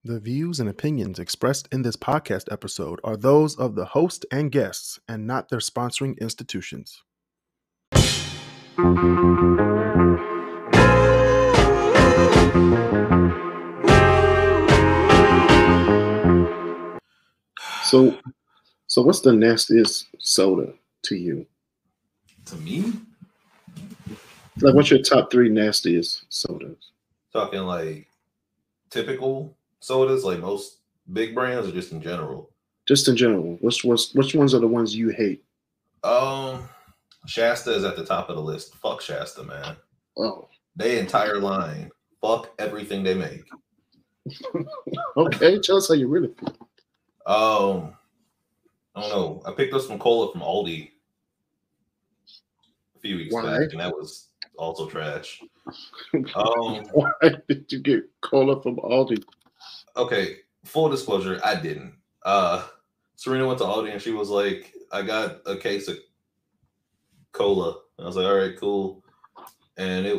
The views and opinions expressed in this podcast episode are those of the host and guests and not their sponsoring institutions. So what's the nastiest soda to you? To me? Like, what's your top 3 nastiest sodas? Talking like typical sodas, like most big brands, or just in general? Just in general. Which ones are the ones you hate? Shasta is at the top of the list. Fuck Shasta, man. Oh. They entire line. Fuck everything they make. Okay, tell us how you really feel. I don't know. I picked up some cola from Aldi a few weeks back, and that was also trash. Why did you get cola from Aldi? Okay, full disclosure, I didn't. Serena went to Aldi and she was like, I got a case of cola. And I was like, all right, cool. And it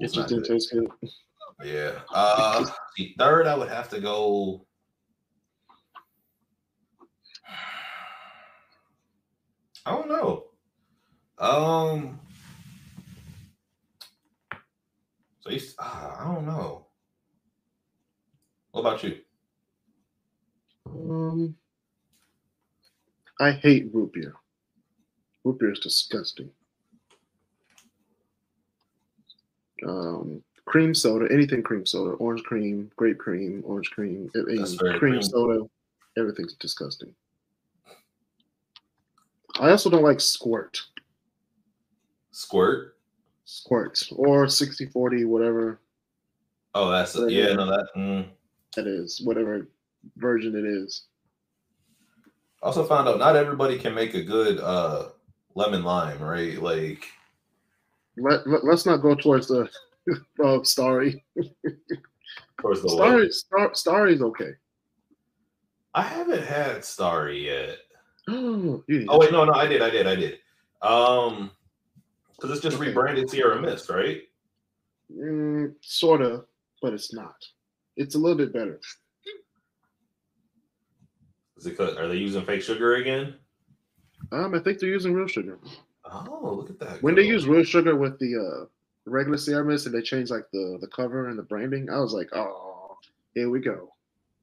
just didn't taste good. Yeah. The third, I would have to go. I don't know. I don't know. What about you? I hate root beer. Root beer is disgusting. Cream soda, anything cream soda, orange cream, grape cream, orange cream, cream soda, everything's disgusting. I also don't like Squirt. Squirt or 60-40, whatever. Oh, that's that is whatever version it is. I also found out not everybody can make a good lemon lime, right? Like, let's not go towards the Starry. Towards the Starry's okay. I haven't had Starry yet. Oh wait, no, I did. Because it's just rebranded Sierra Mist, right? Sorta, but it's not. It's a little bit better. Is it? Are they using fake sugar again? I think they're using real sugar. Oh, look at that! When they use real sugar with the regular Sierra Mist and they change like the cover and the branding, I was like, oh, here we go.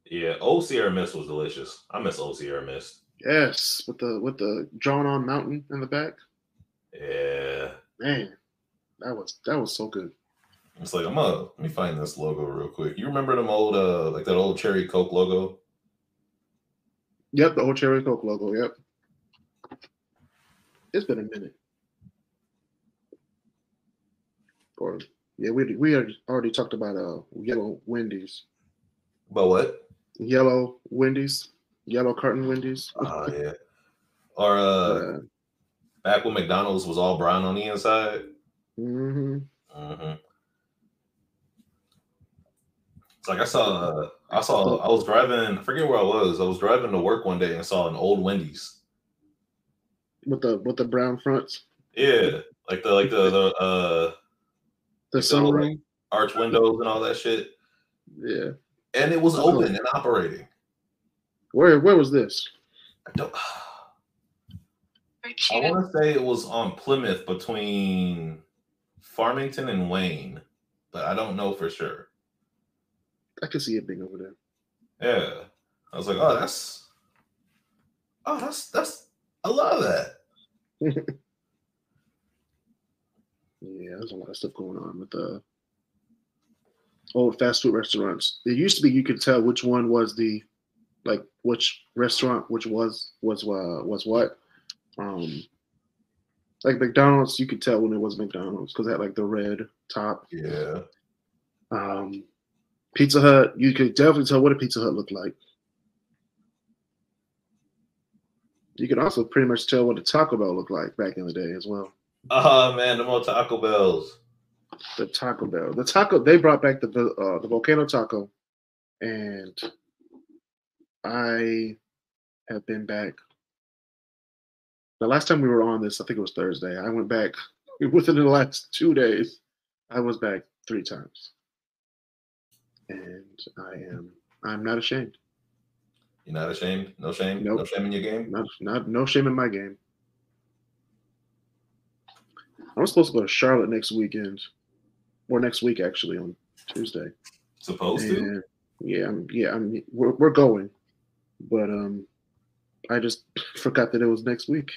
Yeah, old Sierra Mist was delicious. I miss old Sierra Mist. Yes, with the drawn on mountain in the back. Yeah, man, that was so good. It's like let me find this logo real quick. You remember them old like that old Cherry Coke logo? Yep, the old Cherry Coke logo. Yep. It's been a minute. We already talked about yellow Wendy's. About what? Yellow Wendy's. Yellow carton Wendy's. Oh, yeah. Or back when McDonald's was all brown on the inside. It's like I was driving, I forget where I was driving to work one day and saw an old Wendy's. With the brown fronts? Yeah. Like the sunroom, arch windows and all that shit. Yeah. And it was open and operating. Where was this? I want to say it was on Plymouth between Farmington and Wayne, but I don't know for sure. I can see it being over there. Yeah. I was like, that's I love that. Yeah, there's a lot of stuff going on with the old fast food restaurants. It used to be you could tell which one was which restaurant which was what. Like McDonald's, you could tell when it was McDonald's because it had like the red top. Yeah. Pizza Hut, you could definitely tell what a Pizza Hut looked like. You could also pretty much tell what a Taco Bell looked like back in the day as well. Oh man, the more Taco Bells. The Taco Bell. They brought back the volcano taco, and I have been back. The last time we were on this, I think it was Thursday. I went back within the last 2 days. I was back 3 times. and I'm not ashamed. You're not ashamed? No shame? Nope. No shame in your game? No shame in my game. I'm supposed to go to Charlotte next weekend, or next week actually on Tuesday. Supposed to? We're going, but I just forgot that it was next week.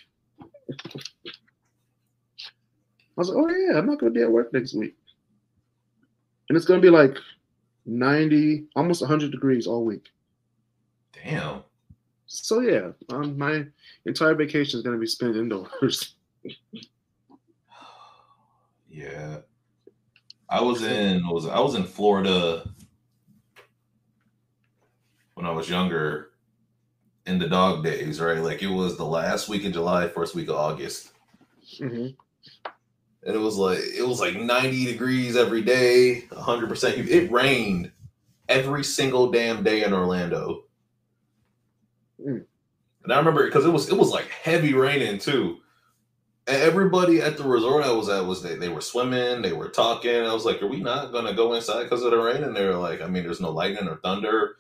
I was like, oh yeah, I'm not gonna be at work next week, and it's gonna be like 90, almost 100 degrees all week. Damn. So yeah, my entire vacation is gonna be spent indoors. Yeah. I was in Florida when I was younger in the dog days, right? Like it was the last week of July, first week of August. Mm-hmm. And it was like 90 degrees every day, 100%. It rained every single damn day in Orlando. Mm. And I remember because it was like heavy raining too. And everybody at the resort I was at they were swimming, they were talking. I was like, are we not gonna go inside because of the rain? And they were like, I mean, there's no lightning or thunder.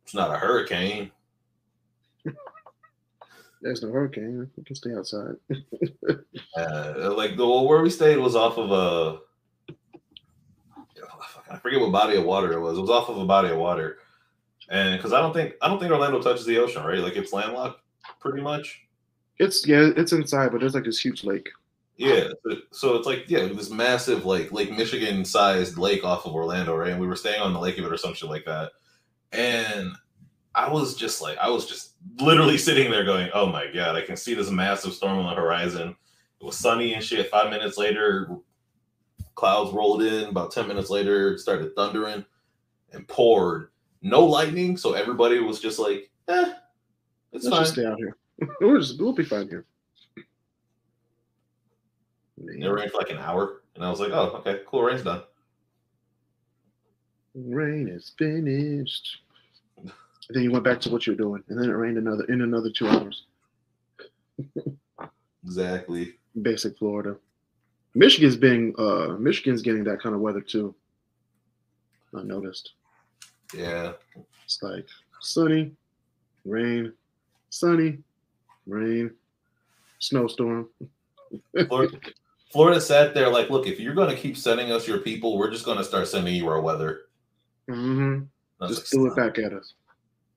It's not a hurricane. There's no hurricane. We can stay outside. Like where we stayed was off of I forget what body of water it was. It was off of a body of water, and because I don't think Orlando touches the ocean, right? Like it's landlocked, pretty much. It's inside, but there's like this huge lake. Yeah, so it's like this massive like Lake Michigan sized lake off of Orlando, right? And we were staying on the lake of it or some shit like that, and I was just literally sitting there going, oh my God, I can see this massive storm on the horizon. It was sunny and shit. 5 minutes later, clouds rolled in. About 10 minutes later, it started thundering and poured. No lightning, so everybody was just like, it's Let's fine. just stay out here. We'll be fine here. It rained for like an hour, and I was like, oh, okay, cool, rain's done. Rain is finished. Then you went back to what you're doing, and then it rained another 2 hours. Exactly. Basic Florida. Michigan's getting that kind of weather too. I noticed. Yeah. It's like sunny, rain, sunny, rain, snowstorm. Florida sat there like, look, if you're going to keep sending us your people, we're just going to start sending you our weather. Mm-hmm. Just threw it back at us.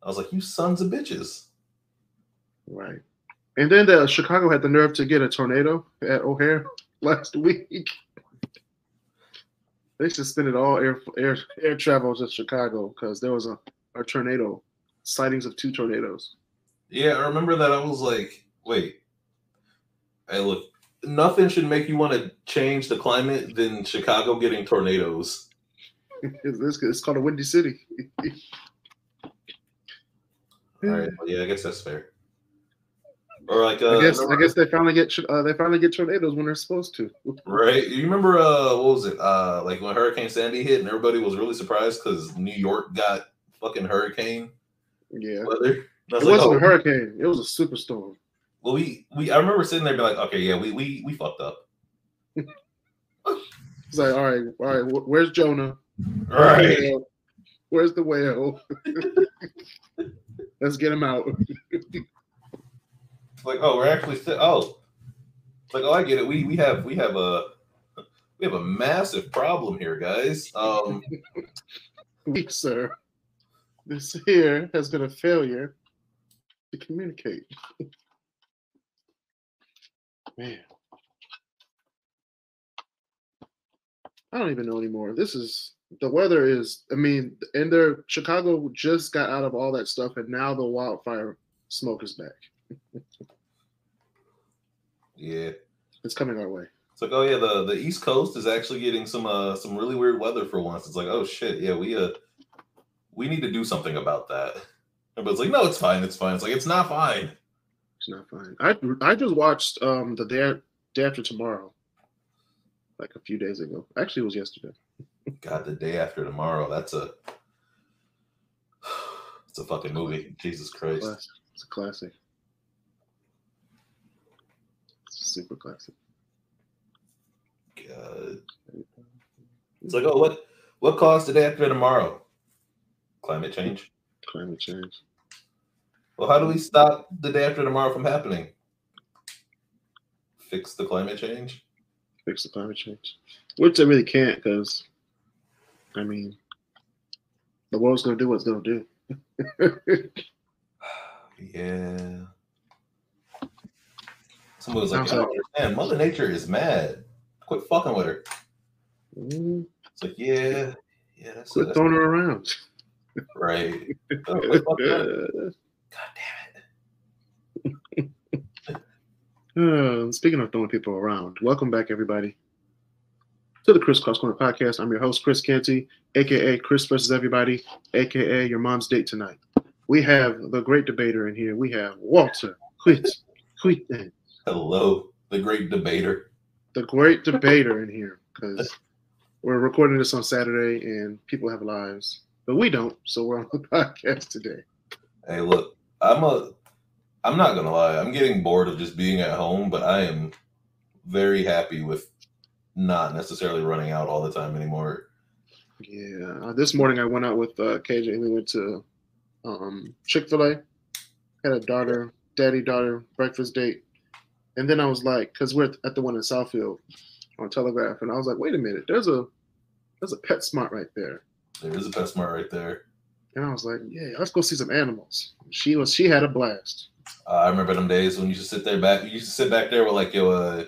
I was like, you sons of bitches. Right. And then Chicago had the nerve to get a tornado at O'Hare last week. They suspended all air travel to Chicago because there was a tornado, sightings of 2 tornadoes. Yeah, I remember that. I was like, wait. Hey, look, nothing should make you want to change the climate than Chicago getting tornadoes. It's called a windy city. All right, well, yeah, I guess that's fair. Or like, I guess they finally get tornadoes when they're supposed to. Right? You remember what was it? Like when Hurricane Sandy hit, and everybody was really surprised because New York got fucking hurricane weather. It wasn't a hurricane; it was a superstorm. Well, I remember sitting there being like, okay, yeah, we fucked up. It's like, all right, where's Jonah? All right. Where's the whale? Let's get him out. Like, oh, we're actually it's like, oh, I get it. We have a massive problem here, guys. Weak, sir. This here has been a failure to communicate. Man. I don't even know anymore. The weather is, and Chicago just got out of all that stuff, and now the wildfire smoke is back. Yeah. It's coming our way. It's like, oh yeah, the East Coast is actually getting some really weird weather for once. It's like, oh shit, yeah, we need to do something about that. Everybody's like, no, it's fine, it's fine. It's like, it's not fine. It's not fine. I just watched the day after tomorrow, like a few days ago. Actually, it was yesterday. God, the day after tomorrow. It's a fucking movie. Jesus Christ. It's a classic. It's a super classic. God. It's like, oh, what caused the day after tomorrow? Climate change. Climate change. Well, how do we stop the day after tomorrow from happening? Fix the climate change? Fix the climate change. Which they really can't, because, I mean, the world's going to do what it's going to do. Yeah. Somebody was like, I don't understand. Mother Nature is mad. Quit fucking with her. It's like, yeah, that's Quit throwing her around. Right. God damn it. Speaking of throwing people around, welcome back, everybody, to the KrisCross Corner podcast. I'm your host, Kris Canty, aka Kris versus Everybody, aka your mom's date tonight. We have the Great Debater in here. We have Walter. Quit. Hello, the Great Debater. The Great Debater in here, because we're recording this on Saturday and people have lives, but we don't. So we're on the podcast today. Hey, look, I'm not gonna lie. I'm getting bored of just being at home, but I am very happy with not necessarily running out all the time anymore. Yeah, this morning I went out with KJ and we went to Chick-fil-A. Had a daddy-daughter breakfast date. And then I was like, because we're at the one in Southfield on Telegraph, and I was like, wait a minute, there's a PetSmart right there. There is a PetSmart right there. And I was like, yeah, let's go see some animals. She had a blast. I remember them days when you used to sit back there with like your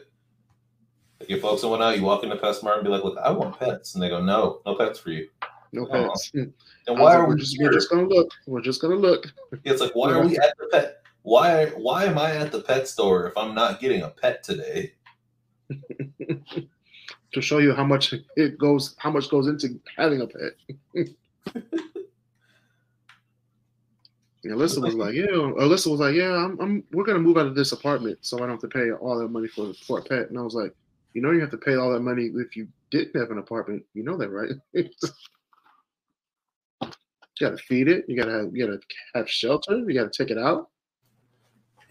folks and whatnot. You walk into PetSmart and be like, look, I want pets. And they go, no pets for you. No pets. And why are we we're just gonna look. We're just gonna look. Yeah, it's like, why are we at the pet? Why am I at the pet store if I'm not getting a pet today? To show you how much goes into having a pet. Alyssa was like, we're gonna move out of this apartment, so I don't have to pay all that money for a pet. And I was like, you have to pay all that money if you didn't have an apartment. You know that, right? You gotta feed it. You gotta have shelter. You gotta take it out.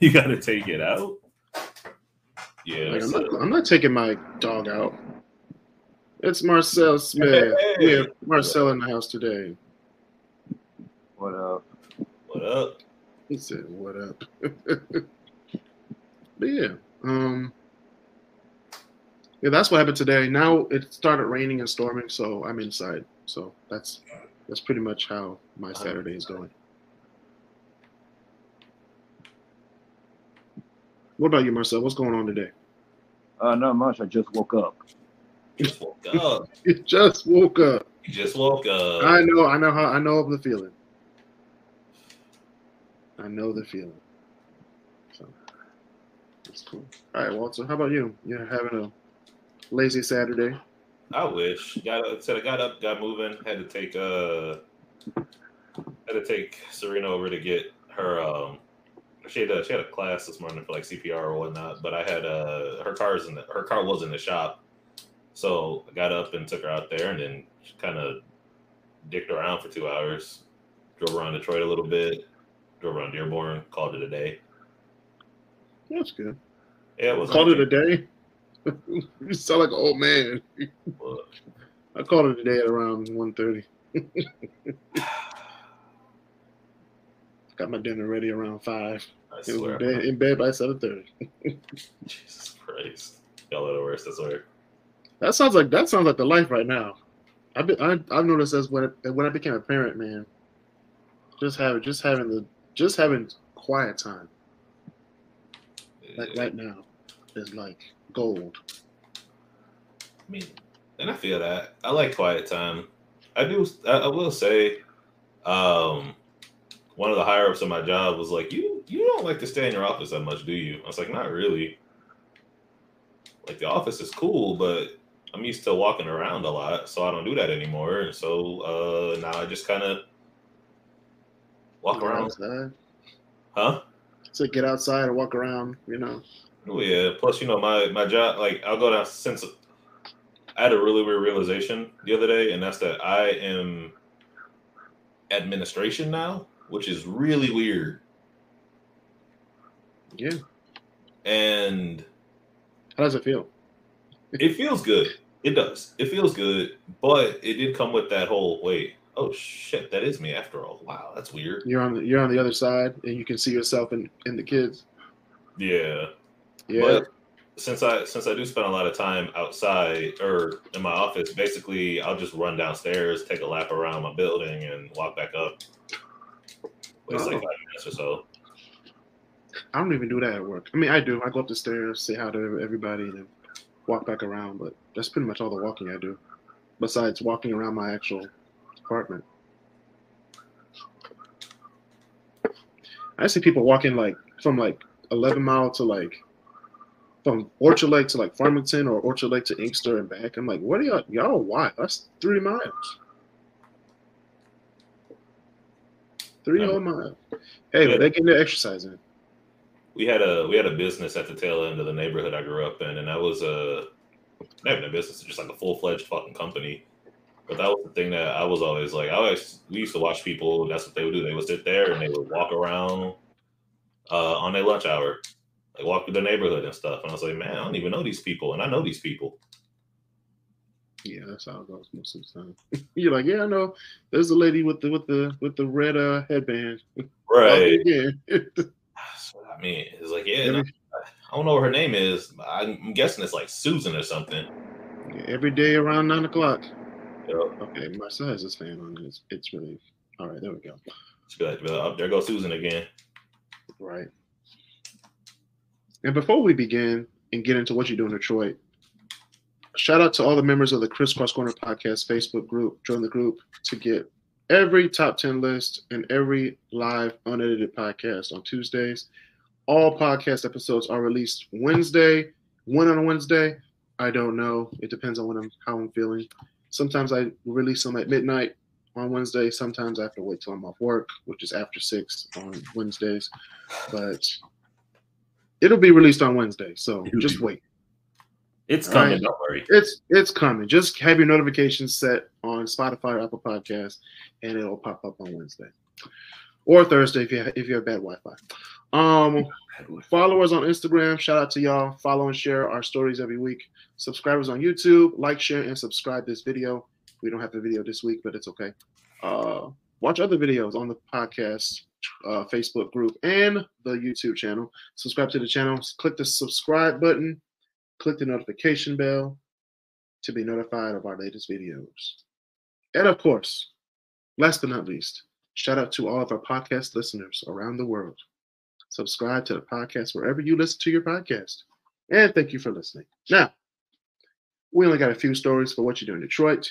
You gotta take it out. Yeah, like, I'm not taking my dog out. It's Marcel Smith. Hey. We have Marcel in the house today. What up? What up? He said, "What up?" But yeah, that's what happened today. Now it started raining and storming, so I'm inside. So that's pretty much how my Saturday is going. What about you, Marcel? What's going on today? Not much. I just woke up. You just woke up. You just woke up. I know the feeling. I know the feeling. So that's cool. All right, Walter. How about you? You're having a lazy Saturday. I wish. I got up, got moving. Had to take Serena over to get her. She had a class this morning for like CPR or whatnot. But I had her car was in the shop, so I got up and took her out there, and then kind of dicked around for 2 hours. Drove around Detroit a little bit. Drove around Dearborn. Called it a day. That's good. Yeah, it was. Called it a day. You sound like an old man. I called it a day at around 1:30. Got my dinner ready around 5. I swear. In bed by 7:30. Jesus Christ. Y'all are the worst, I swear. That sounds like the life right now. I've noticed as when I became a parent, man. Just having quiet time. Like right now is like gold. I mean, and I feel that. I like quiet time. I do. I will say, one of the higher ups of my job was like, "You don't like to stay in your office that much, do you?" I was like, "Not really. Like the office is cool, but I'm used to walking around a lot, so I don't do that anymore. And so now I just kind of walk around." Outside. Huh? So get outside and walk around, Oh yeah. Plus, my job, like I'll go down since I had a really weird realization the other day, and that's that I am administration now, which is really weird. Yeah. And how does it feel? It feels good. It does. It feels good, but it did come with that whole wait. oh shit, that is me after all. Wow, that's weird. You're on the other side, and you can see yourself in the kids. Yeah. Yeah. But since I do spend a lot of time outside or in my office, basically I'll just run downstairs, take a lap around my building, and walk back up. It's like 5 minutes or so. I don't even do that at work. I mean, I do. I go up the stairs, say hi to everybody, and then walk back around. But that's pretty much all the walking I do, besides walking around my actual apartment. I see people walking from 11 Mile to from Orchard Lake to Farmington or Orchard Lake to Inkster and back. I'm like, what are y'all? Why? That's 3 miles. 3 whole miles. Hey, but they getting their exercise in. We had a business at the tail end of the neighborhood I grew up in, and that was not even a business, just like a full-fledged fucking company. But that was the thing that I was always like, we used to watch people. That's what they would do. They would sit there and they would walk around on their lunch hour, like walk through the neighborhood and stuff. And I was like, man, I don't even know these people, and I know these people. Yeah, that's how it goes most of the time. You're like, yeah, I know. There's a lady with the red headband. Right. Yeah. I mean, it's like, yeah, no, I don't know what her name is. I'm guessing it's like Susan or something. Yeah, every day around 9 o'clock. Yep. Okay, Marcel has his fan on. It's really all right. There we go. Oh, there goes Susan again. Right. And before we begin and get into what you do in Detroit, shout out to all the members of the KrisCross Corner podcast Facebook group. Join the group to get every top 10 list and every live unedited podcast on Tuesdays. All podcast episodes are released Wednesday. When on a Wednesday, I don't know. It depends on how I'm feeling. Sometimes I release them at midnight on Wednesday. Sometimes I have to wait till I'm off work, which is after 6 on Wednesdays. But it'll be released on Wednesday, so just wait. It's coming. Right? Don't worry. It's coming. Just have your notifications set on Spotify or Apple Podcasts, and it'll pop up on Wednesday or Thursday if you have bad Wi-Fi. Followers on Instagram, shout out to y'all. Follow and share our stories every week. Subscribers on YouTube, like, share, and subscribe this video. We don't have the video this week, but it's okay. Watch other videos on the podcast Facebook group and the YouTube channel. Subscribe to the channel. Click the subscribe button. Click the notification bell to be notified of our latest videos. And of course, last but not least, shout out to all of our podcast listeners around the world. Subscribe to the podcast wherever you listen to your podcast. And thank you for listening. Now, we only got a few stories for What You Do in Detroit.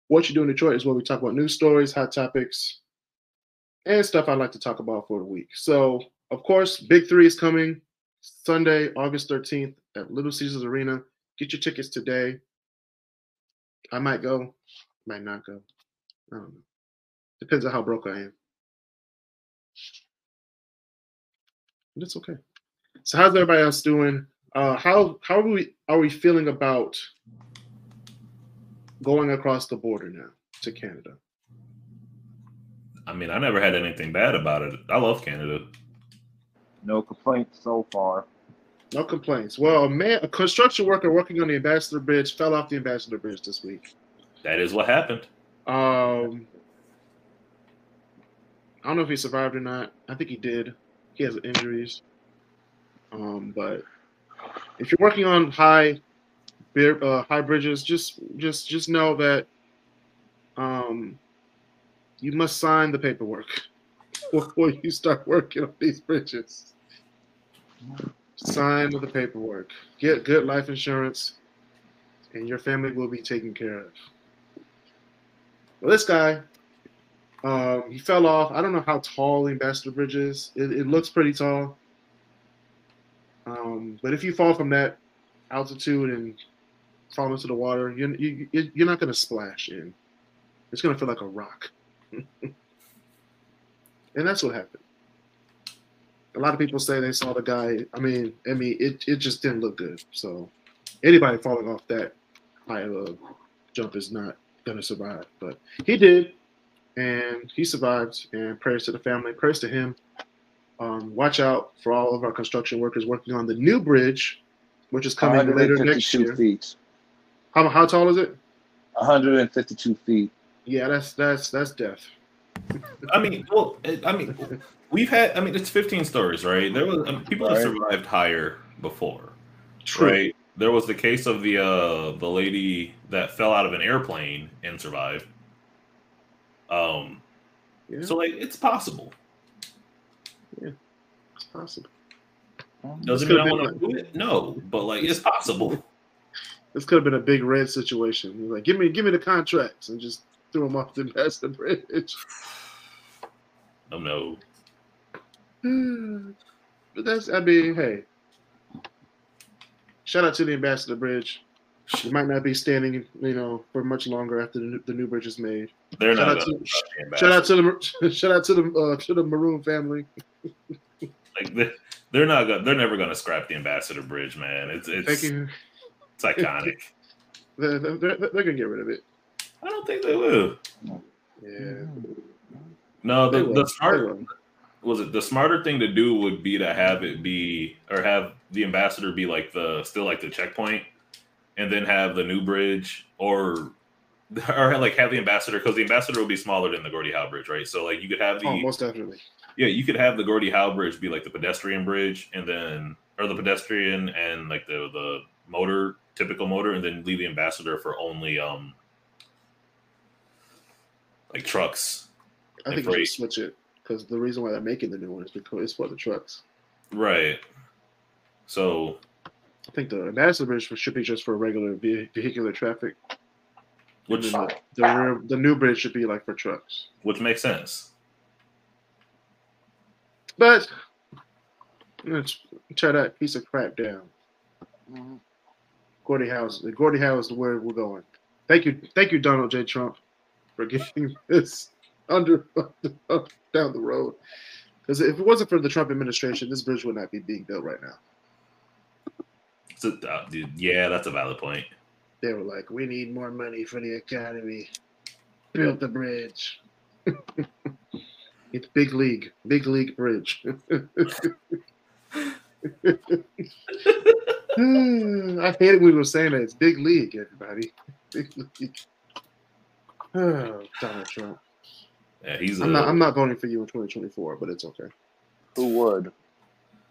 What You Do in Detroit is where we talk about news stories, hot topics, and stuff I'd like to talk about for the week. So, of course, Big 3 is coming Sunday, August 13th at Little Caesars Arena. Get your tickets today. I might go, might not go. I don't know. Depends on how broke I am. But it's okay. So how's everybody else doing? How are we feeling about going across the border now to Canada? I mean, I never had anything bad about it. I love Canada. No complaints so far. No complaints. Well, a construction worker working on the Ambassador Bridge fell off the Ambassador Bridge this week. That is what happened. I don't know if he survived or not. I think he did. He has injuries. But if you're working on high bridges, just know that you must sign the paperwork before you start working on these bridges. Sign the paperwork. Get good life insurance, and your family will be taken care of. Well, this guy, he fell off. I don't know how tall the Ambassador Bridge is. It looks pretty tall. But if you fall from that altitude and fall into the water, you're not going to splash in. It's going to feel like a rock. And that's what happened. A lot of people say they saw the guy. I mean, it just didn't look good. So anybody falling off that high of a jump is not going to survive. But he did, and he survived. And prayers to the family, prayers to him. Watch out for all of our construction workers working on the new bridge, which is coming later next year. Feet. How tall is it? 152 feet. Yeah, that's death. I mean, we've had. I mean, it's 15 stories, right? There was people that survived higher before, True. right? There was the case of the lady that fell out of an airplane and survived. Yeah. So like it's possible. Yeah, it's possible. Doesn't mean I want to do it. No, but like it's possible. This could have been a big red situation. You're like, give me the contracts, and just threw them off the Ambassador Bridge. Oh no. But I mean, hey. Shout out to the Ambassador Bridge. You might not be standing, for much longer after the new bridge is made. They're shout not. Shout out to the Maroon family. Like they're not. They're never going to scrap the Ambassador Bridge, man. It's iconic. They're gonna get rid of it. I don't think they will. Yeah. No, the smarter thing to do would be to have it be, or have the Ambassador be like the checkpoint, and then have the new bridge, or like have the Ambassador, because the Ambassador will be smaller than the Gordie Howe Bridge, right? So like you could have most definitely. Yeah, you could have the Gordie Howe Bridge be like the pedestrian bridge, and then the pedestrian and like the motor, typical motor, and then leave the Ambassador for only like trucks. I think you should switch it, because the reason why they're making the new one is because it's for the trucks. Right. So I think the Ambassador Bridge should be just for regular vehicular traffic. Which the new bridge should be like for trucks. Which makes sense. But let's tear that piece of crap down. Mm-hmm. Gordie Howe is the word we're going. Thank you, Donald J. Trump, for getting this down the road. Because if it wasn't for the Trump administration, this bridge would not be being built right now. So, yeah, that's a valid point. They were like, we need more money for the economy. Build the bridge. It's big league bridge. I hated when we were saying that. It's big league, everybody. Big league. Oh, Donald Trump. Yeah, I'm not voting for you in 2024, but it's okay. Who would?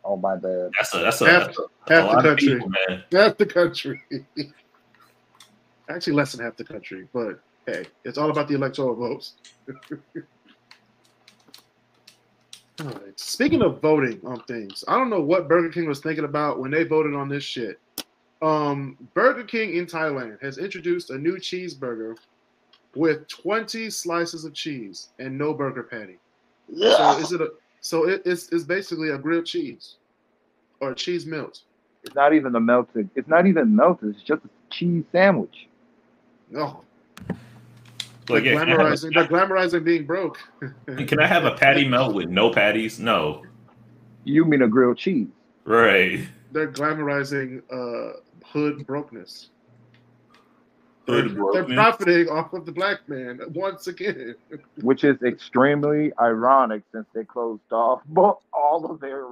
Oh my bad. That's half a lot the country. Of people, man. Half the country. Actually, less than half the country, but hey, it's all about the electoral votes. All right. Speaking of voting on things, I don't know what Burger King was thinking about when they voted on this shit. Burger King in Thailand has introduced a new cheeseburger with 20 slices of cheese and no burger patty. Yeah. It's basically a grilled cheese or cheese melt. It's not even melted. It's not even melted. It's just a cheese sandwich. No. Like, they're glamorizing being broke. Can I have a patty melt with no patties? No. You mean a grilled cheese? Right. They're glamorizing hood brokenness. They're profiting off of the black man once again. Which is extremely ironic since they closed off all of their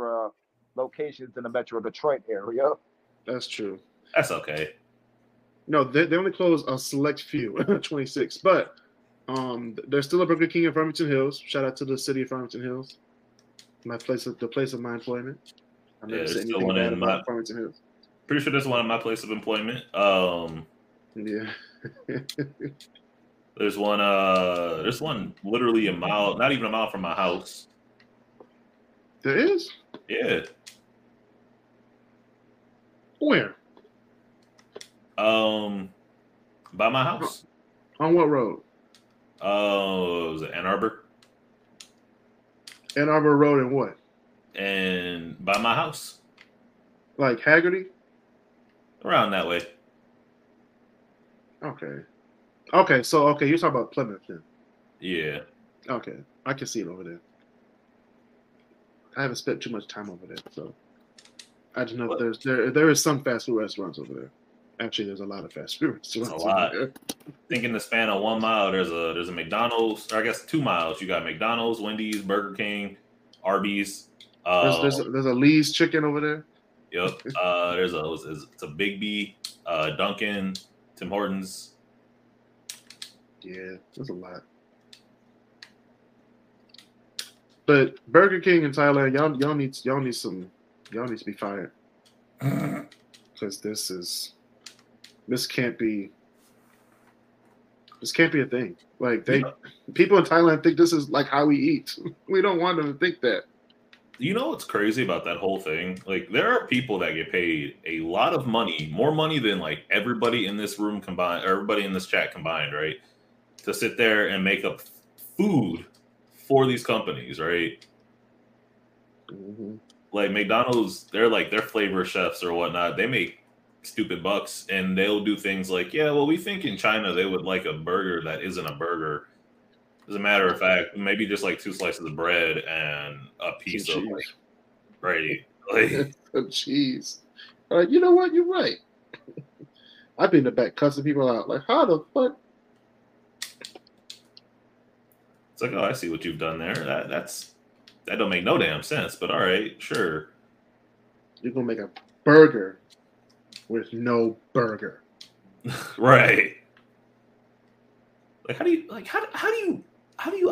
locations in the Metro Detroit area. That's true. That's okay. No, they only closed a select few, 26. But there's still a Burger King in Farmington Hills. Shout out to the city of Farmington Hills. The place of my employment. I've never said anything bad about Farmington Hills. Pretty sure there's one in my place of employment. Yeah. There's one literally a mile, not even a mile from my house. There is? Yeah. Where? By my house. On what road? Was it Ann Arbor? Ann Arbor Road and what? And by my house. Like Haggerty? Around that way. Okay, so you're talking about Plymouth then. Yeah. Okay. I can see it over there. I haven't spent too much time over there, so I just know there is some fast food restaurants over there. Actually, there's a lot of fast food restaurants. There's a lot. Over there. I think in the span of 1 mile, there's a McDonald's, or I guess 2 miles. You got McDonald's, Wendy's, Burger King, Arby's. There's a Lee's Chicken over there. Yep. It's a Big B, Dunkin', Tim Hortons. Yeah, that's a lot. But Burger King in Thailand, y'all need to be fired because this can't be a thing. Like people in Thailand think this is like how we eat. We don't want them to think that. You know what's crazy about that whole thing? Like, there are people that get paid a lot of money, more money than like everybody in this room combined, or everybody in this chat combined, right? To sit there and make up food for these companies, right? Mm-hmm. Like McDonald's, they're flavor chefs or whatnot. They make stupid bucks, and they'll do things like, yeah, well, we think in China they would like a burger that isn't a burger. As a matter of fact, maybe just like 2 slices of bread and a piece of like, right, like some cheese. You know what? You're right. I've been in the back cussing people out. Like, how the fuck? It's like, oh, I see what you've done there. That don't make no damn sense. But all right, sure. You're gonna make a burger with no burger, right? Like, how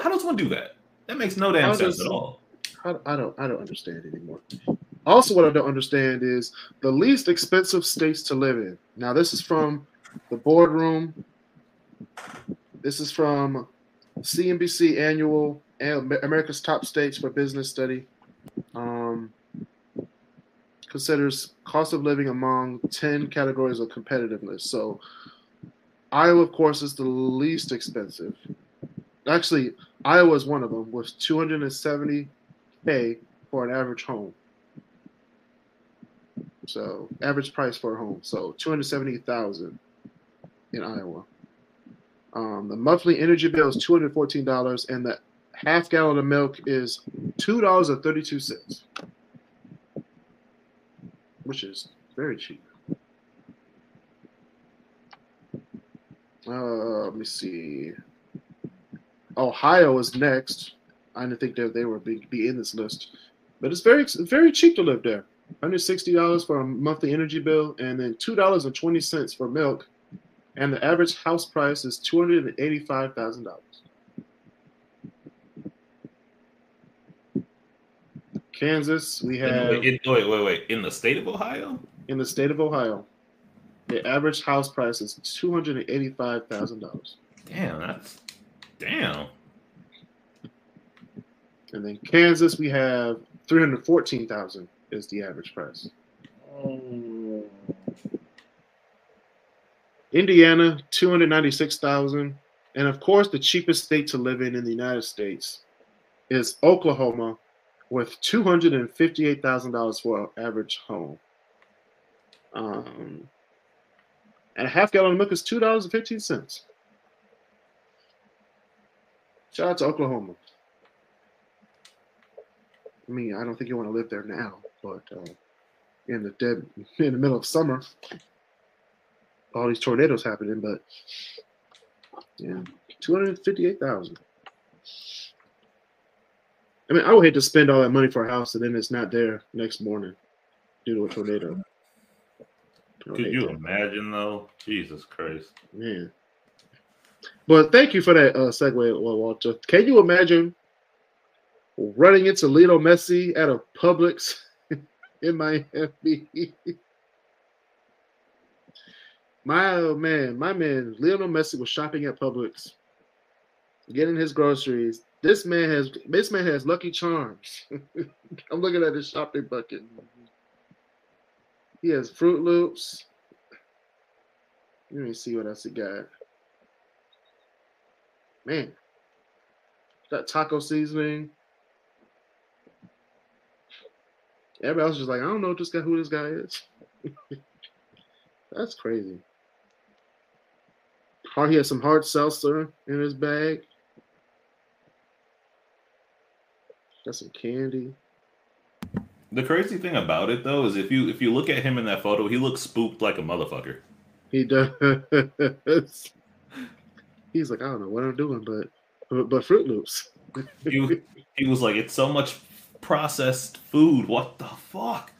does one do that? That makes no damn sense at all. I don't understand anymore. Also, what I don't understand is the least expensive states to live in. Now, this is from the Boardroom. This is from CNBC Annual America's Top States for Business Study. Considers cost of living among 10 categories of competitiveness. So Iowa, of course, is the least expensive. Actually, Iowa is one of them with $270K for an average home. So average price for a home. So $270,000 in Iowa. The monthly energy bill is $214, and the half gallon of milk is $2.32, which is very cheap. Let me see. Ohio is next. I didn't think that they would be in this list, but it's very cheap to live there. $160 for a monthly energy bill, and then $2.20 for milk, and the average house price is $285,000. Kansas, we have. Wait. In the state of Ohio? In the state of Ohio, the average house price is $285,000. Damn. And then Kansas, we have $314,000 is the average price. Indiana, $296,000, and of course, the cheapest state to live in the United States is Oklahoma, with $258,000 for an average home. And a half gallon of milk is $2.15. Shout out to Oklahoma. I mean, I don't think you want to live there now, but in the middle of summer, all these tornadoes happening. But yeah, $258,000. I mean, I would hate to spend all that money for a house and then it's not there next morning due to a tornado. Could you imagine, though? Jesus Christ. Man. But thank you for that segue, Walter. Can you imagine running into Lionel Messi at a Publix in Miami? My man, Lionel Messi was shopping at Publix, getting his groceries. This man has Lucky Charms. I'm looking at his shopping bucket. He has Fruit Loops. Let me see what else he got. Man, got taco seasoning. Everybody else is just like, I don't know who this guy is. That's crazy. He has some hard seltzer in his bag. Got some candy. The crazy thing about it, though, is if you look at him in that photo, he looks spooked like a motherfucker. He does. He's like, I don't know what I'm doing, but Fruit Loops. he was like, it's so much processed food. What the fuck?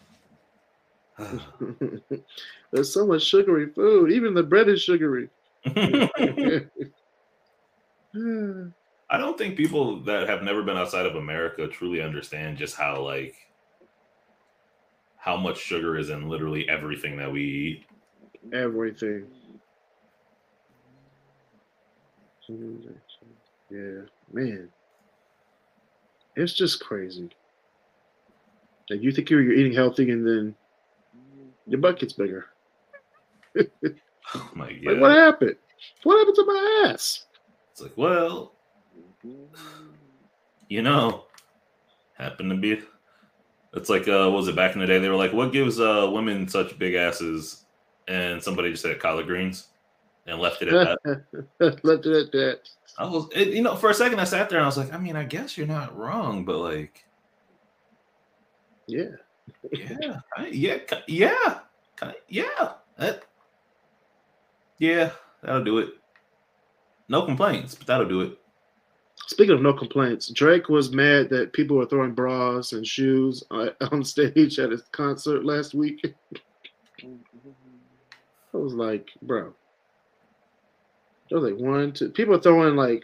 There's so much sugary food. Even the bread is sugary. I don't think people that have never been outside of America truly understand just how much sugar is in literally everything that we eat. Everything. Yeah, man. It's just crazy. Like you think you're eating healthy and then your butt gets bigger. Oh my God. Like what happened? What happened to my ass? It's like, well, happened to be. It's like, what was it back in the day? They were like, what gives women such big asses? And somebody just said collard greens and left it at that. Left it at that. I was, for a second I sat there and I was like, I mean, I guess you're not wrong, but like, yeah, that'll do it. No complaints, but that'll do it. Speaking of no complaints, Drake was mad that people were throwing bras and shoes on stage at his concert last week. I was like, bro. There was like 1, 2. People are throwing like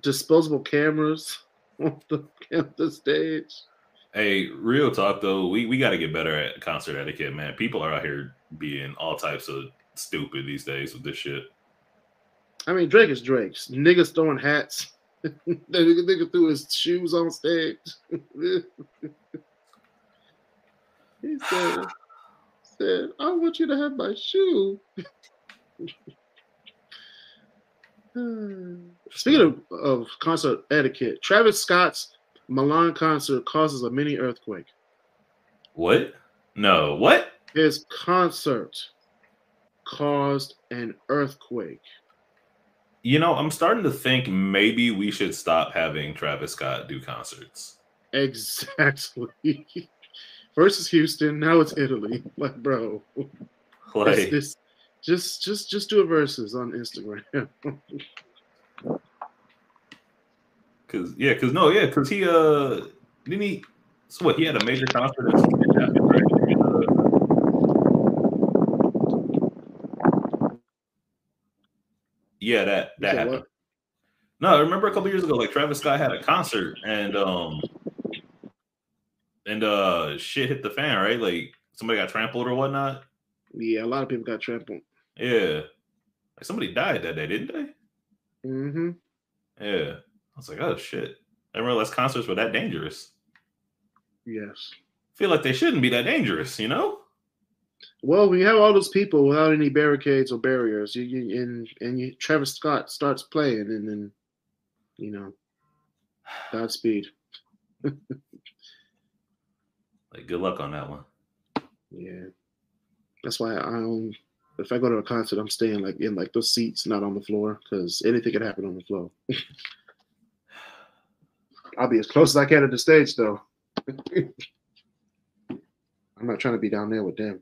disposable cameras on the stage. Hey, real talk though, we got to get better at concert etiquette, man. People are out here being all types of stupid these days with this shit. I mean, Drake is Drake. Niggas throwing hats. Nigga threw his shoes on stage. He said, I want you to have my shoe. Speaking of concert etiquette, Travis Scott's Milan concert causes a mini earthquake. What? No, what? His concert caused an earthquake. I'm starting to think maybe we should stop having Travis Scott do concerts. Exactly. First is Houston, now it's Italy. Like, bro. Like, just do a verses on Instagram. Cause he didn't he. So what? He had a major concert. Right? Yeah, that happened. What? No, I remember a couple years ago, like Travis Scott had a concert and shit hit the fan, right? Like somebody got trampled or whatnot. Yeah, a lot of people got trampled. Yeah, like somebody died that day, didn't they? Mm-hmm. Yeah, I was like, oh shit! I didn't realize concerts were that dangerous. Yes. I feel like they shouldn't be that dangerous, Well, when you have all those people without any barricades or barriers, Travis Scott starts playing, and then, Godspeed. Like, good luck on that one. Yeah, that's why if I go to a concert, I'm staying like in like those seats, not on the floor, because anything could happen on the floor. I'll be as close as I can to the stage, though. I'm not trying to be down there with them.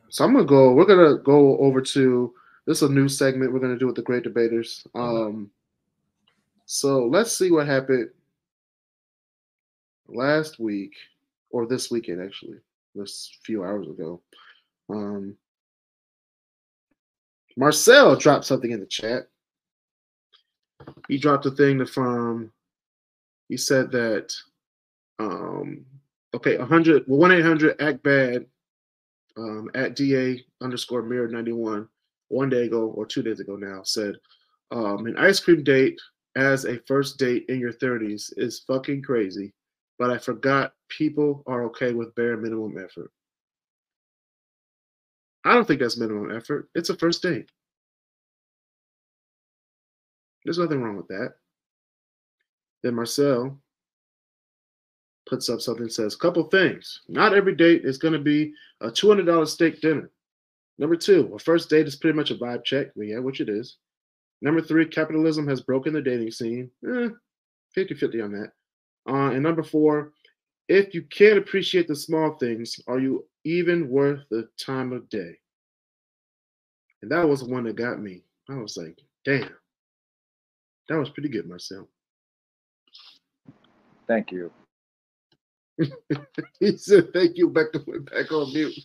So we're gonna go over to this is a new segment we're gonna do with the Great Debaterz. So let's see what happened last week or this weekend, actually, this few hours ago. Marcel dropped something in the chat. He dropped a thing he said that 1-800-ACT-BAD at DA_mirror91 1 day ago or 2 days ago now said an ice cream date as a first date in your 30s is fucking crazy, but I forgot people are okay with bare minimum effort. I don't think that's minimum effort. It's a first date. There's nothing wrong with that. Then Marcel puts up something, says, couple things. Not every date is going to be a $200 steak dinner. Number 2, a first date is pretty much a vibe check. Well, yeah, which it is. Number 3, capitalism has broken the dating scene. 50-50 on that. And number 4, if you can't appreciate the small things, are you even worth the time of day? And that was the one that got me. I was like, damn. That was pretty good, Marcel. Thank you. He said, thank you, back on mute.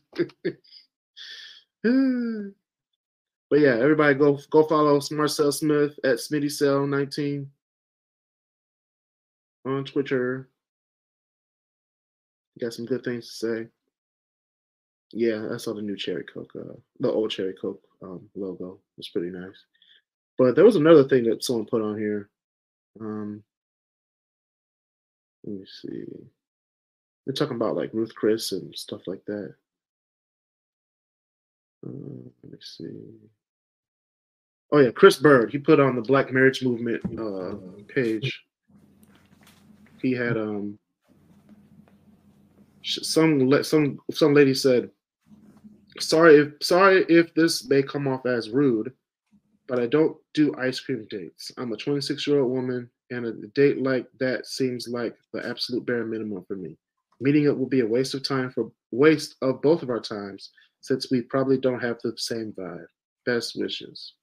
But yeah, everybody go follow Marcel Smith at SmittyCell19 on Twitter. Got some good things to say. Yeah, I saw the new Cherry Coke, the old Cherry Coke logo. It's pretty nice. But there was another thing that someone put on here. Let me see. They're talking about like Ruth Chris and stuff like that. Let me see. Oh yeah, Chris Bird. He put on the Black Marriage Movement page. He had some lady said, sorry if this may come off as rude, but I don't do ice cream dates. I'm a 26-year-old woman, and a date like that seems like the absolute bare minimum for me. Meeting up will be a waste of both of our times, since we probably don't have the same vibe. Best wishes.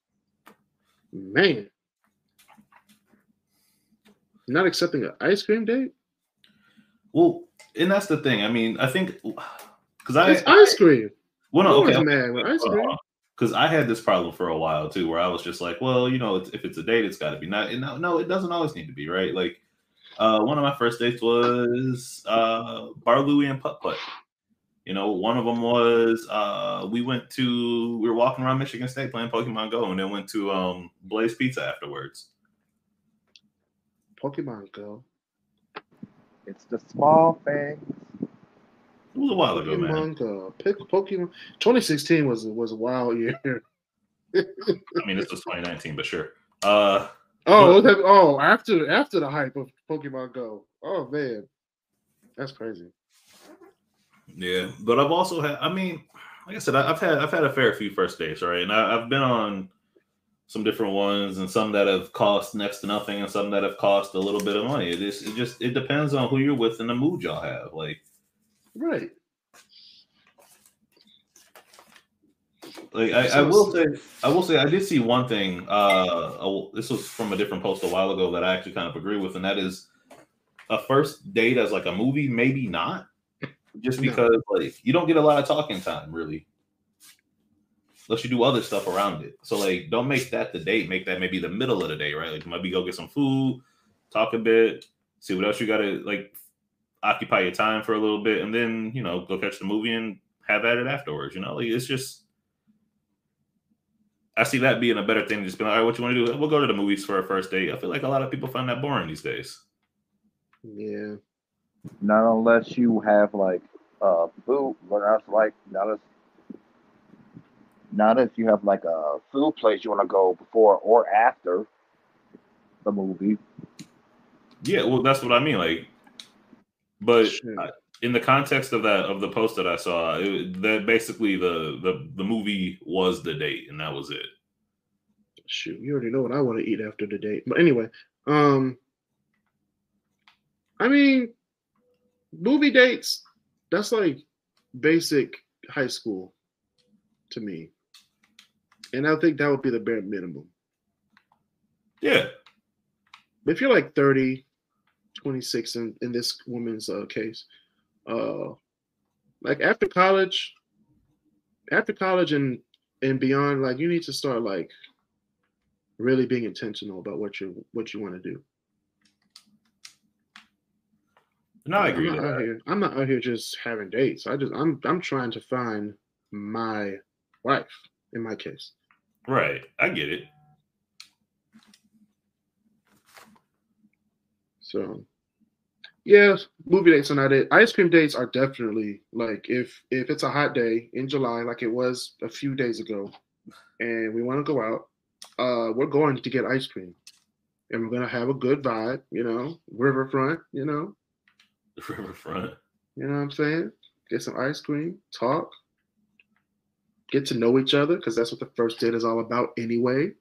Man. Not accepting an ice cream date? Well, and that's the thing. I mean, I think because it's ice cream. Well, no, okay. Man with ice cream. Because I had this problem for a while too, where I was just like, well, you know, if it's a date, it's got to be not. No, it doesn't always need to be, right? Like, one of my first dates was Bar Louie and Putt Putt. You know, one of them was we were walking around Michigan State playing Pokemon Go, and then went to Blaze Pizza afterwards. Pokemon Go. It's the small things. It was a while ago, man. Pokemon Go. Pokemon. 2016 was a wild year. I mean, this was 2019, but sure. After the hype of Pokemon Go. Oh man, that's crazy. Yeah, but I've also had. I mean, like I said, I've had a fair few first dates, right? And I've been on some different ones, and some that have cost next to nothing, and some that have cost a little bit of money. It depends on who you're with and the mood y'all have. Like, right. Like I will say I did see one thing. This was from a different post a while ago that I actually kind of agree with, and that is a first date as like a movie, maybe not, just because like you don't get a lot of talking time really, unless you do other stuff around it. So like, don't make that the date. Make that maybe the middle of the day, right? Like maybe go get some food, talk a bit, see what else you got to like occupy your time for a little bit, and then go catch the movie and have at it afterwards. Like it's just. I see that being a better thing than just being like, all right, what you want to do? We'll go to the movies for a first date. I feel like a lot of people find that boring these days. Yeah. Not unless you have like food, but that's like not if you have like a food place you want to go before or after the movie. Yeah, well, that's what I mean. Like, but in the context of the post that I saw, that basically the movie was the date, and that was it. Shoot, you already know what I want to eat after the date. But anyway, I mean, movie dates, that's like basic high school to me. And I think that would be the bare minimum. Yeah. But if you're like 30, 26 in this woman's case, like after college and beyond, like you need to start like really being intentional about what you want to do. No, I agree. I'm not out here just having dates. I'm trying to find my wife in my case. Right. I get it. So yeah, movie dates are not it. Ice cream dates are definitely like if it's a hot day in July, like it was a few days ago, and we want to go out, we're going to get ice cream, and we're gonna have a good vibe, riverfront, Riverfront. You know what I'm saying? Get some ice cream, talk, get to know each other, because that's what the first date is all about anyway.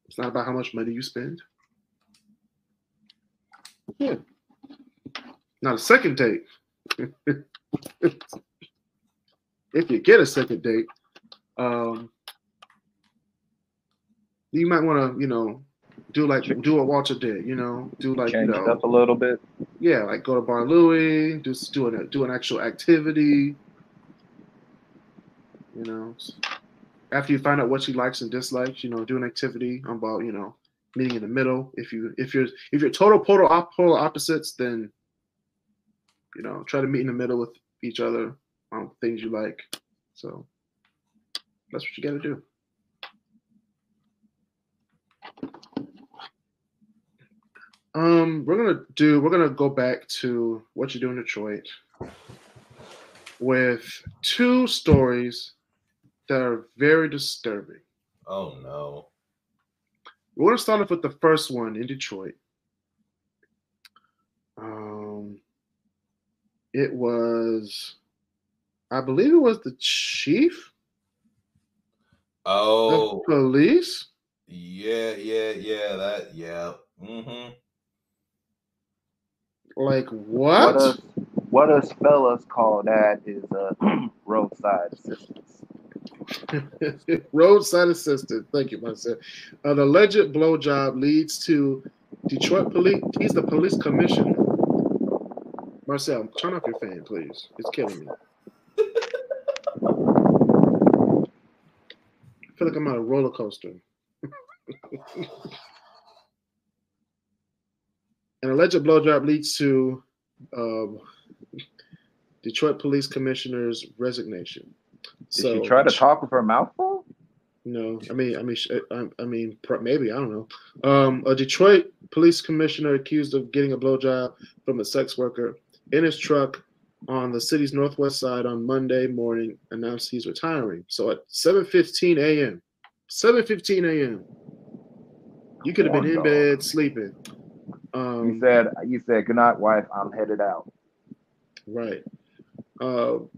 It's not about how much money you spend. Yeah. Not a second date. If you get a second date, you might want to, do what Walter did, do like change it up a little bit. Yeah, like go to Bar Louie, do an actual activity. after you find out what she likes and dislikes, do an activity about, meeting in the middle. If you're total polar opposites, then try to meet in the middle with each other on things you like. So that's what you got to do. We're gonna go back to What You Do in Detroit with two stories that are very disturbing. Oh no. We're gonna start off with the first one in Detroit. It was, I believe it was the chief of police. Yeah. Mm-hmm. Like what? What us fellas call that is roadside assistance. Roadside assistance. Thank you, Marcel. An alleged blowjob leads to Detroit police. He's the police commissioner. Marcel, turn off your fan, please. It's killing me. I feel like I'm on a roller coaster. An alleged blowjob leads to Detroit police commissioner's resignation. Did she try to talk with her mouth full? No, I mean, maybe, I don't know. A Detroit police commissioner accused of getting a blowjob from a sex worker in his truck on the city's northwest side on Monday morning announced he's retiring. So at 7:15 a.m., you could have been in bed sleeping. You said, good night, wife. I'm headed out. Right. An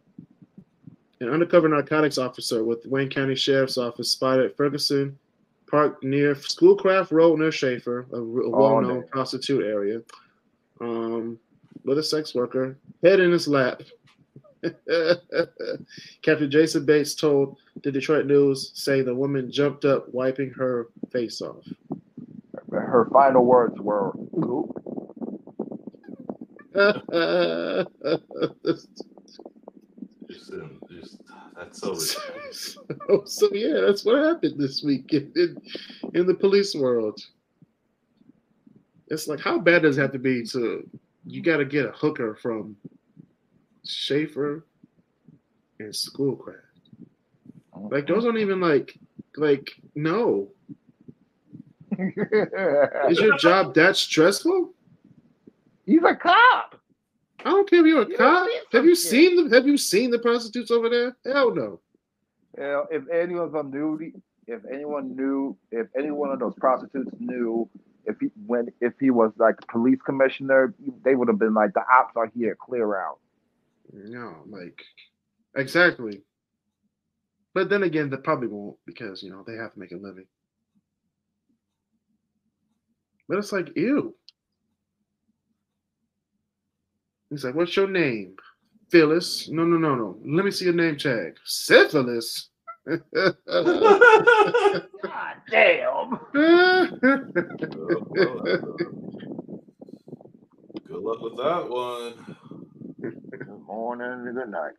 undercover narcotics officer with Wayne County Sheriff's Office spotted Ferguson parked near Schoolcraft Road near Schaefer, a well-known prostitute area, with a sex worker, head in his lap. Captain Jason Bates told the Detroit News, saying the woman jumped up, wiping her face off. Her final words were, "Cool." That's so ridiculous. So yeah, that's what happened this week in the police world. It's like, how bad does it have to be you got to get a hooker from Schaefer and Schoolcraft? Like, those aren't even like no. Is your job that stressful? He's a cop. I don't care if you're a cop. Have you seen the prostitutes over there? Hell no. Yeah, if anyone's on duty, if any one of those prostitutes knew if he was like the police commissioner, they would have been like, the ops are here, clear out. No, like, exactly. But then again, they probably won't, because they have to make a living. But it's like, ew. He's like, what's your name? Phyllis. No. Let me see your name tag. Syphilis. God damn. Good luck with that one. Good morning and good night.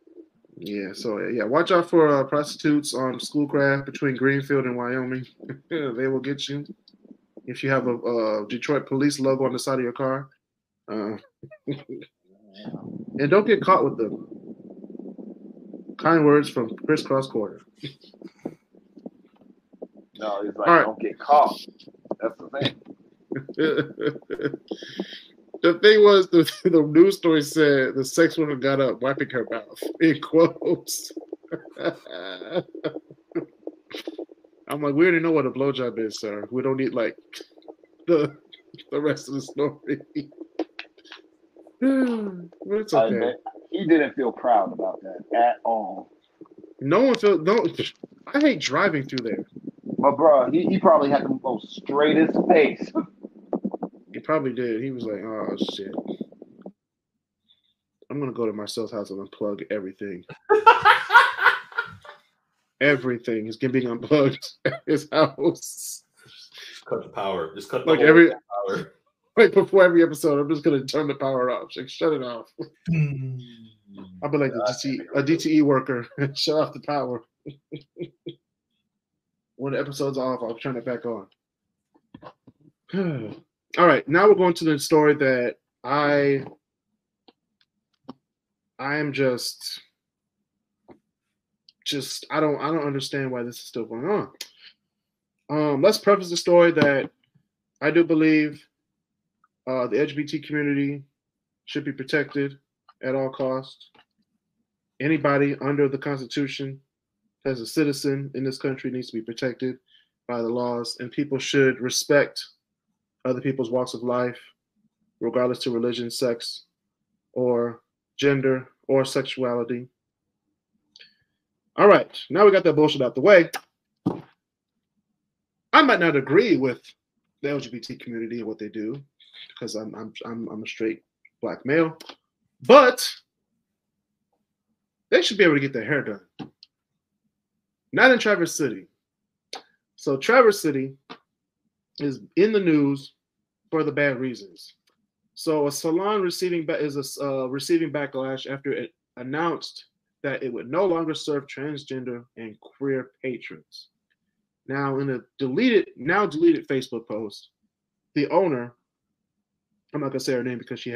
Yeah, so yeah, watch out for prostitutes on Schoolcraft between Greenfield and Wyoming. They will get you. If you have a Detroit police logo on the side of your car. And don't get caught with them. Kind words from KrisCross Corner. No, he's like, don't get caught. That's the thing. The thing was, the news story said the sex worker got up, wiping her mouth, in quotes. I'm like, we already know what a blowjob is, sir. We don't need, like, the rest of the story. But it's okay. He didn't feel proud about that at all. I hate driving through there. But bro, he probably had the most straightest face. He probably did. He was like, oh shit. I'm gonna go to Marcel's house and unplug everything. Everything is being unplugged at his house. Cut the power. Just cut the like whole power. Like before every episode, I'm just gonna turn the power off. Like, shut it off. I'll be like a DTE worker. Shut off the power. when the episode's off, I'll turn it back on. All right, now we're going to the story that I am just I don't understand why this is still going on. Let's preface the story that I do believe the LGBT community should be protected at all costs. Anybody under the Constitution as a citizen in this country needs to be protected by the laws, and people should respect other people's walks of life, regardless to religion, sex, or gender, or sexuality. All right, now we got that bullshit out the way. I might not agree with the LGBT community and what they do, because I'm a straight black male, but they should be able to get their hair done. Not in Traverse City. So Traverse City is in the news for the bad reasons. So a salon receiving backlash after it announced that it would no longer serve transgender and queer patrons. Now, in a deleted Facebook post, the owner, I'm not gonna say her name because she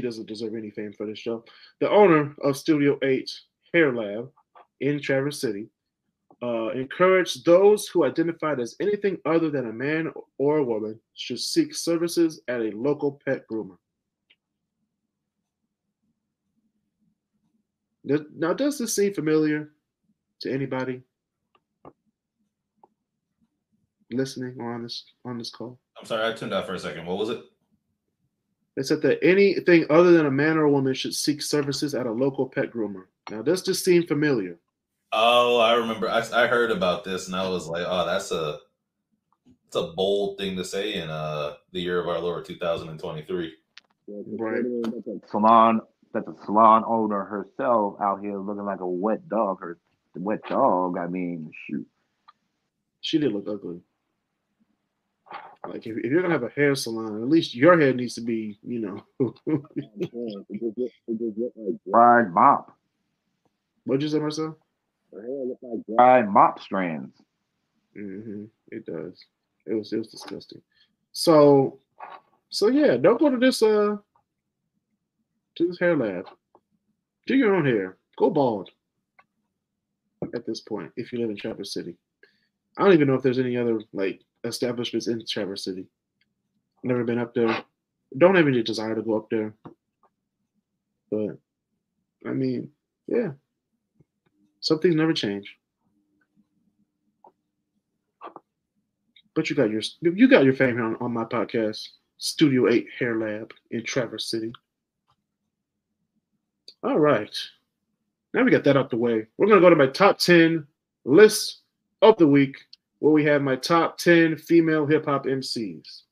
doesn't deserve any fame for this show. The owner of Studio 8 Hair Lab in Traverse City encouraged those who identified as anything other than a man or a woman should seek services at a local pet groomer. Now, does this seem familiar to anybody listening or on this call? I'm sorry, I tuned out for a second. What was it? It said that anything other than a man or a woman should seek services at a local pet groomer. Now, does this seem familiar? Oh, I remember. I heard about this, and I was like, "Oh, that's a bold thing to say in the year of our Lord 2023." Right. That's a salon owner herself out here looking like a wet dog. The wet dog. I mean, shoot. She did look ugly. Like if you're gonna have a hair salon, at least your hair needs to be, Dried mop. What'd you say, Marcel? Her hair looked like dried mop strands. Mm-hmm. It does. It was disgusting. So yeah, don't go to this hair lab. Do your own hair. Go bald. At this point, if you live in Traverse City, I don't even know if there's any other establishments in Traverse City. Never been up there. Don't have any desire to go up there. But I mean, yeah. Some things never change. But you got your fame here on my podcast, Studio 8 Hair Lab in Traverse City. All right. Now we got that out the way. We're going to go to my top 10 list of the week, where we have my top 10 female hip-hop MCs.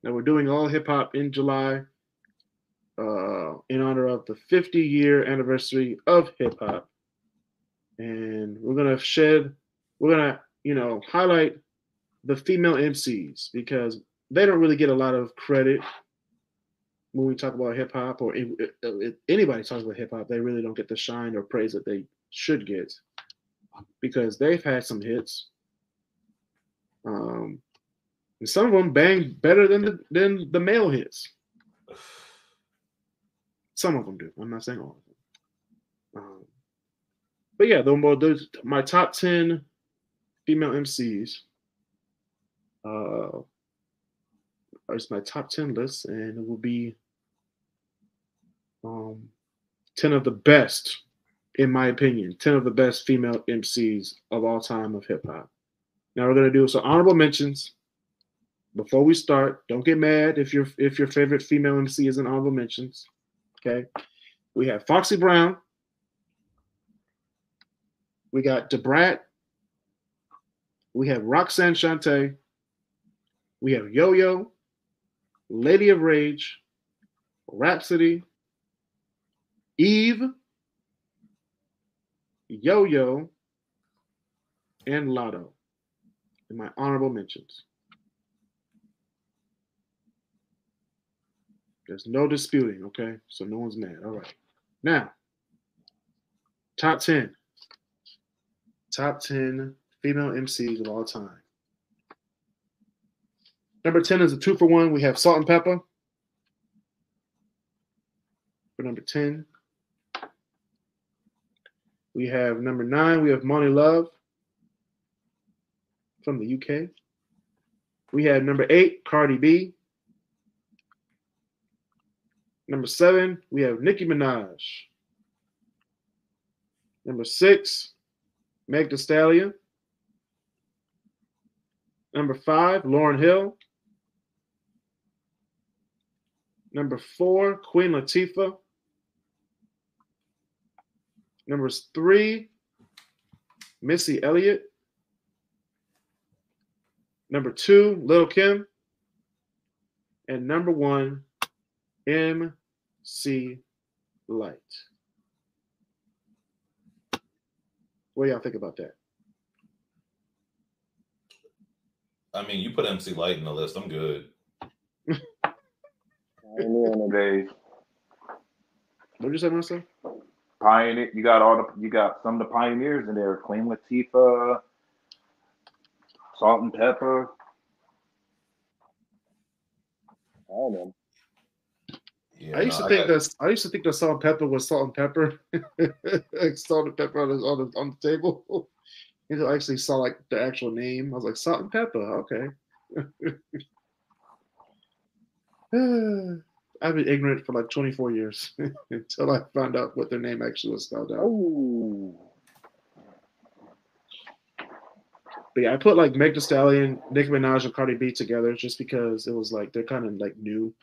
Now we're doing all hip-hop in July in honor of the 50-year anniversary of hip-hop. And we're going to highlight the female MCs because they don't really get a lot of credit when we talk about hip-hop, or if anybody talks about hip-hop, they really don't get the shine or praise that they should get, because they've had some hits. And some of them bang better than the male hits. Some of them do. I'm not saying all of them. But yeah, my top 10 female MCs. It's my top 10 list, and it will be 10 of the best, in my opinion, 10 of the best female MCs of all time of hip hop. Now we're gonna do some honorable mentions. Before we start, don't get mad if your favorite female MC is in honorable mentions. Okay, we have Foxy Brown. We got DeBrat. We have Roxanne Shante. We have Yo-Yo, Lady of Rage, Rhapsody, Eve, Yo-Yo, and Lotto in my honorable mentions. There's no disputing, okay? So no one's mad. All right. Now, top 10. Top 10 female MCs of all time. Number 10 is a 2-for-1. We have Salt and Pepper. For number 10. We have number 9. We have Money Love from the UK. We have number 8, Cardi B. Number 7, we have Nicki Minaj. Number 6, Meg Thee Stallion. Number 5, Lauryn Hill. Number 4, Queen Latifah. Number 3, Missy Elliott. Number 2, Lil' Kim. And number 1, MC Light. What do y'all think about that? I mean, you put MC Light in the list. I'm good. Pioneer in the days. What did you say, Marcel? Pioneer. You got some of the pioneers in there. Queen Latifah, Salt and Pepper. I don't know. Yeah, I used to think that Salt and Pepper was Salt and Pepper. Like Salt and Pepper on the table. You actually saw like the actual name. I was like, Salt and Pepper, okay. I've been ignorant for like 24 years until I found out what their name actually was spelled out. Oh. But yeah, I put like Meg Thee Stallion, Nicki Minaj, and Cardi B together just because it was like they're kind of like new.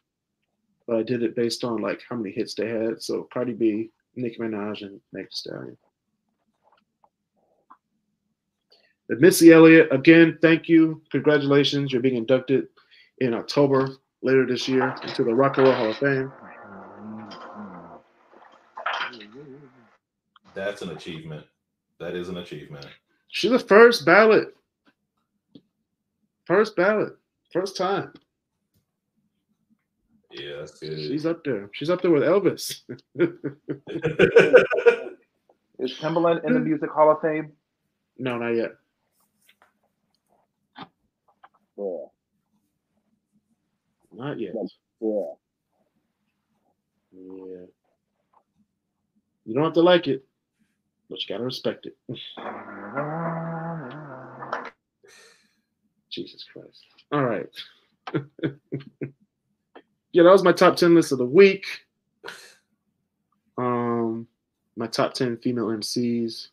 But I did it based on like how many hits they had. So Cardi B, Nicki Minaj, and Meg Thee Stallion. And Missy Elliott, again, thank you. Congratulations. You're being inducted in October later this year into the Rock and Roll Hall of Fame. That's an achievement. That is an achievement. She's the first ballot. First ballot. First time. Yeah, that's good. She's up there. She's up there with Elvis. Is Timbaland in the Music Hall of Fame? No, not yet. Yeah. Not yet. Yeah. Yeah. You don't have to like it, but you gotta respect it. Jesus Christ. All right. Yeah, that was my top 10 list of the week. My top 10 female MCs.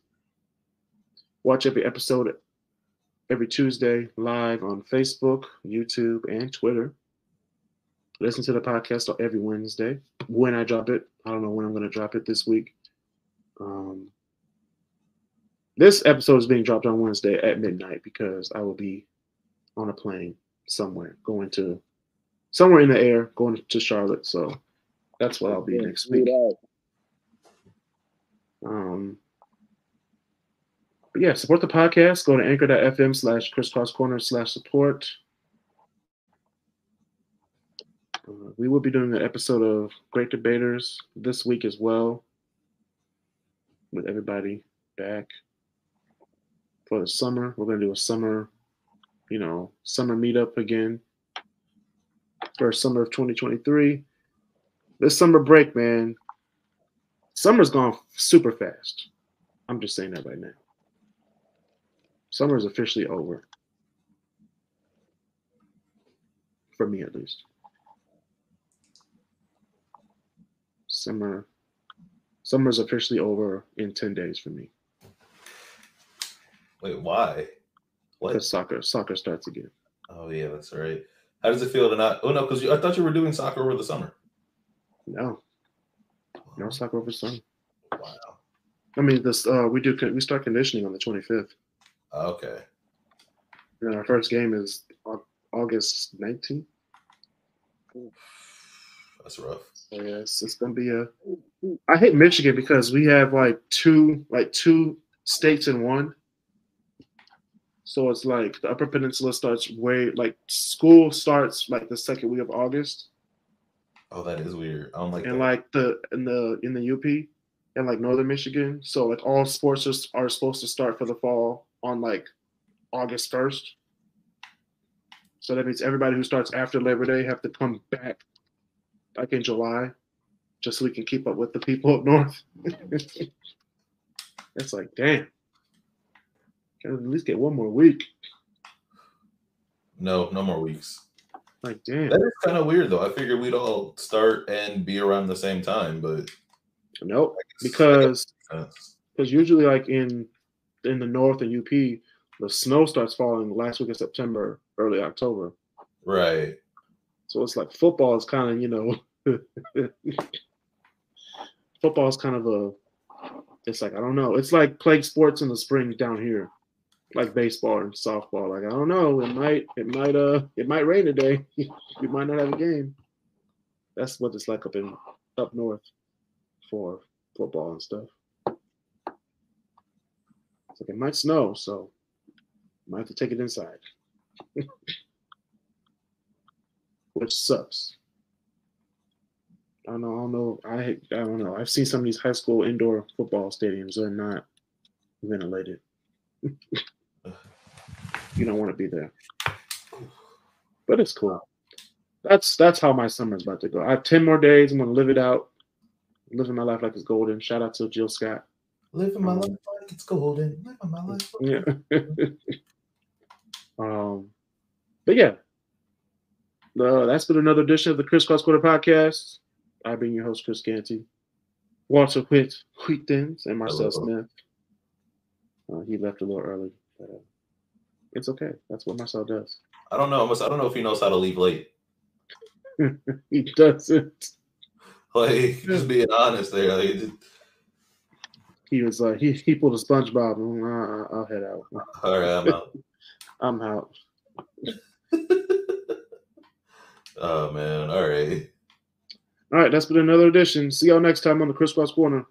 Watch every episode every Tuesday live on Facebook, YouTube, and Twitter. Listen to the podcast every Wednesday when I drop it. I don't know when I'm going to drop it this week. This episode is being dropped on Wednesday at midnight because I will be on a plane somewhere going to somewhere in the air going to Charlotte. So that's what I'll be next week. But yeah, support the podcast. Go to anchor.fm/KrisCross Corner/support. We will be doing an episode of Great Debaterz this week as well, with everybody back for the summer. We're going to do a summer meetup again for summer of 2023. This summer break, man, summer's gone super fast. I'm just saying that right now. Summer is officially over. For me, at least. Summer's officially over in 10 days for me. Wait, why? What? Because soccer starts again. Oh yeah, that's right. How does it feel to not? Oh no, because I thought you were doing soccer over the summer. No soccer over summer. Wow. I mean, we start conditioning on the 25th. Okay. And our first game is August 19th. That's rough. So yeah, it's gonna be I hate Michigan because we have two states in one. So it's like the Upper Peninsula starts school starts like the second week of August. Oh, that is weird. I don't like and that. in the UP and like Northern Michigan. So like all sports are supposed to start for the fall on like August 1st. So that means everybody who starts after Labor Day have to come back like in July, just so we can keep up with the people up north. It's like, damn. Can at least get one more week. No more weeks. Like, damn. That is kind of weird, though. I figured we'd all start and be around the same time, but nope. Because usually, like in the north and UP, the snow starts falling last week of September, early October. Right. So it's like football is kind of, football is kind of it's like, I don't know. It's like playing sports in the spring down here, like baseball and softball. Like, I don't know. It might rain today. We might not have a game. That's what it's like up north for football and stuff. It's like it might snow, so might have to take it inside. Which sucks. I don't know. I don't know. I've seen some of these high school indoor football stadiums. They're not ventilated. You don't want to be there. But it's cool. That's how my summer's about to go. I have 10 more days. I'm going to live it out. Living my life like it's golden. Shout out to Jill Scott. Living my life like it's golden. Living my life. Yeah. But yeah. That's been another edition of the KrisCross Corner podcast. I've been your host, Kris Canty. Walter Wheatens and Marcel Smith. He left a little early, but it's okay. That's what Marcel does. I don't know if he knows how to leave late. He doesn't. Like, just being honest there. Like, he was he pulled a SpongeBob. I'll head out. All right, I'm out. I'm out. Oh man! All right. All right, that's been another edition. See y'all next time on the KrisCross Corner.